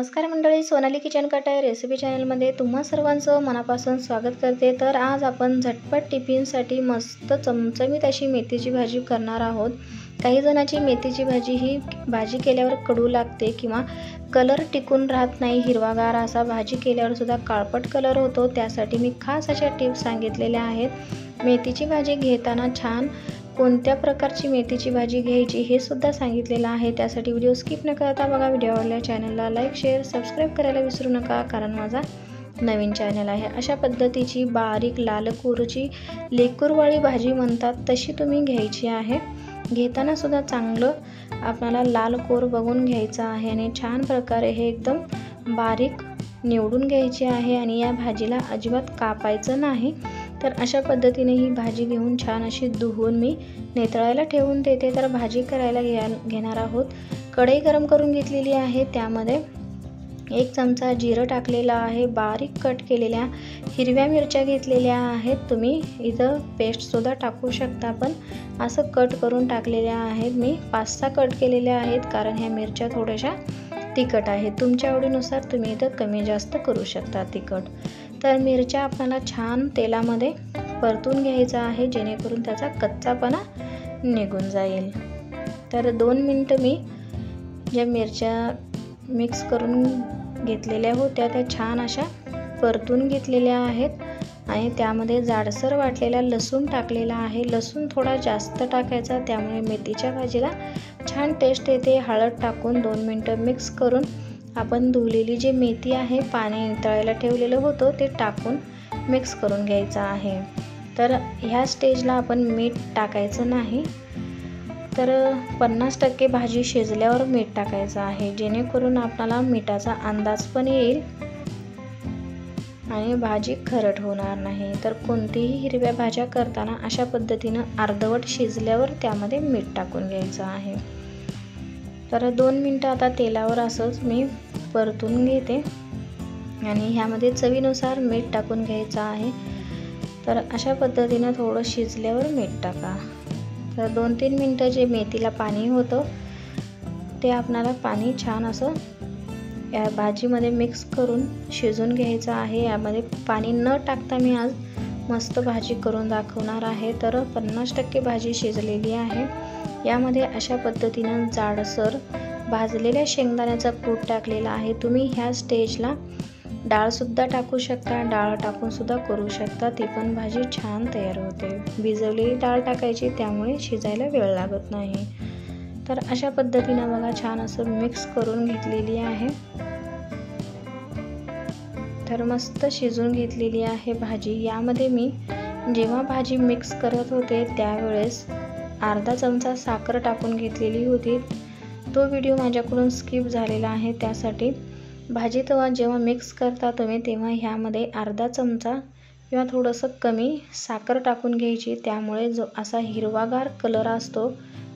नमस्कार मंडळी, सोनाली किचन कटाई रेसिपी चॅनलमध्ये तुम्हा सर्वांचं मनापासून स्वागत करते। तर आज आपण झटपट टिफिनसाठी मस्त चमचमीत अशी मेथीची भाजी करणार आहोत। काही जणांची मेथीची भाजी केल्यावर कडू लागते किंवा कलर टिकून राहत नाही, हिरवागार असा भाजी केल्यावर सुद्धा काळपट कलर होतो। त्यासाठी मी खास अशा टिप्स सांगितलेल्या आहेत। मेथीची भाजी घेताना छान कोणत्या प्रकारची मेथीची भाजी घ्यायची हे सुद्धा सांगितलेलं आहे। त्यासाठी व्हिडिओ स्किप न करता बघा। व्हिडिओ आवडल्यास चॅनलला लाईक शेअर सबस्क्राईब करायला विसरू नका, कारण माझा नवीन चॅनल आहे। अशा पद्धतीची बारीक लाल कोरची लेकूरवाळी भाजी म्हणतात तशी तुम्ही घ्यायची आहे। घेताना सुद्धा चांगलं आपल्याला लाल कोर बघून घ्यायचं आहे आणि छान प्रकारे हे एकदम बारीक निवडून घ्यायची आहे आणि या भाजीला अजिबात कापायचं नाही। तर अशा पद्धतीने ही भाजी घेऊन छान अशी धुवून मी नेतळायला ठेवून देते। तर भाजी करायला घेणार आहोत। कढई गरम करून घेतलेली आहे, त्यामध्ये 1 चमचा जिरं टाकलेला आहे। बारीक कट केलेल्या हिरव्या मिरच्या घेतलेल्या आहेत, तुम्ही इथं पेस्ट सुद्धा टाकू शकता, पण असं कट करून टाकलेल्या आहेत। मी 5-6 कट केलेल्या आहेत, कारण ह्या मिरच्या थोड्याशा तिखट आहेत। तुमच्या आवडीनुसार तुम्ही इथं कमी जास्त करू शकता तिखट। तर मिरच्या आपल्याला छान तेलामध्ये परतून घ्यायचा आहे, जेणेकरून त्याचा कच्चापणा निघून जाईल। तर 2 मिनिटं मी ज्या मिरच्या मिक्स करून घेतलेल्या होत्या त्या छान अशा परतून घेतलेल्या आहेत आणि त्यामध्ये जाडसर वाटलेला लसूण टाकलेला आहे। लसूण थोडा जास्त टाकायचा, त्यामुळे मेथीच्या भाजीला छान टेस्ट येते। हळद टाकून 2 मिनिटं मिक्स करून आपण धुवलेली जी मेथी आहे, पाणी नितळायला ठेवलेलं होतं ते टाकून मिक्स करून घ्यायचं आहे। तर ह्या स्टेजला आपण मीठ टाकायचं नाही, तर 50% भाजी शिजल्यावर मीठ टाकायचं आहे, जेणेकरून आपल्याला मिठाचा अंदाज पण येईल आणि भाजी खरट होणार नाही। तर कोणतीही हिरव्या भाज्या करताना अशा पद्धतीनं अर्धवट शिजल्यावर त्यामध्ये मीठ टाकून घ्यायचं आहे। तर 2 मिनिटं आता तेलावर असंच मी परतून घेते आणि ह्यामध्ये चवीनुसार मीठ टाकून घ्यायचं आहे। तर अशा पद्धतीनं थोडं शिजल्यावर मीठ टाका। तर 2-3 मिनिटं जे मेथीला पाणी होतं ते आपल्याला पाणी छान असं या भाजीमध्ये मिक्स करून शिजून घ्यायचं आहे। यामध्ये पाणी न टाकता मी आज मस्त भाजी करून दाखवणार आहे। तर 50% भाजी शिजलेली आहे। यामध्ये अशा पद्धतीनं जाडसर भाजलेल्या शेंगदाण्याचा कूट टाकलेला आहे। तुम्ही ह्या स्टेजला डाळसुद्धा टाकू शकता, डाळ टाकून सुद्धा करू शकता, ती पण भाजी छान तयार होते। भिजवलेली डाळ टाकायची, त्यामुळे शिजायला वेळ लागत नाही। तर अशा पद्धतीनं बघा छान असं मिक्स करून घेतलेली आहे। तर मस्त शिजून घेतलेली आहे भाजी। यामध्ये मी जेव्हा भाजी मिक्स करत होते त्यावेळेस अर्धा चमचा साखर टाकून घेतलेली होती, तो व्हिडिओ माझ्याकडून स्किप झालेला आहे। त्यासाठी भाजी जेव्हा मिक्स करता तुम्ही तेव्हा ह्यामध्ये अर्धा चमचा किंवा थोडंसं कमी साखर टाकून घ्यायची, त्यामुळे जो असा हिरवागार कलर असतो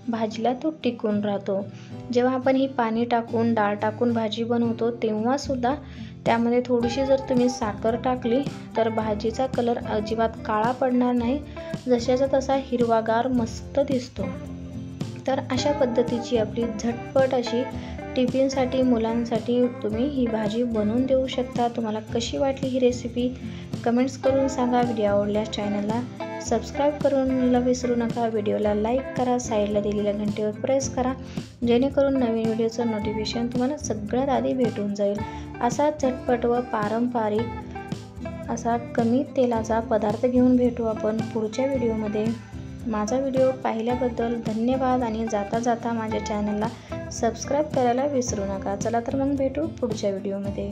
भाजीला तो टिकून राहतो। जेव्हा आपण ही पाणी टाकून डाळ टाकून भाजी बनवतो तेव्हा सुद्धा त्यामध्ये थोडीशी जर तुम्ही साखर टाकली तर भाजीचा कलर अजिबात काळा पडणार नाही, जशाचा तसा हिरवागार मस्त दिसतो। तर अशा पद्धतीची आपली झटपट अशी टिफिनसाठी मुलांसाठी तुम्ही ही भाजी बनवून देऊ शकता। तुम्हाला कशी वाटली ही रेसिपी कमेंट्स करून सांगा। व्हिडिओ आवडल्यास चॅनलला सबस्क्राईब करून विसरू नका। व्हिडिओला लाईक करा, साईडला दिलेल्या घंटेवर प्रेस करा, जेणेकरून नवीन व्हिडिओचं नोटिफिकेशन तुम्हाला सगळ्यात आधी भेटून जाईल। असा झटपट व पारंपरिक असा कमी तेलाचा पदार्थ घेऊन भेटू आपण पुढच्या व्हिडिओमध्ये। माझा व्हिडिओ पाहिल्याबद्दल धन्यवाद आणि जाता जाता माझ्या चॅनलला सबस्क्राईब करायला विसरू नका। चला तर मग भेटू पुढच्या व्हिडिओमध्ये।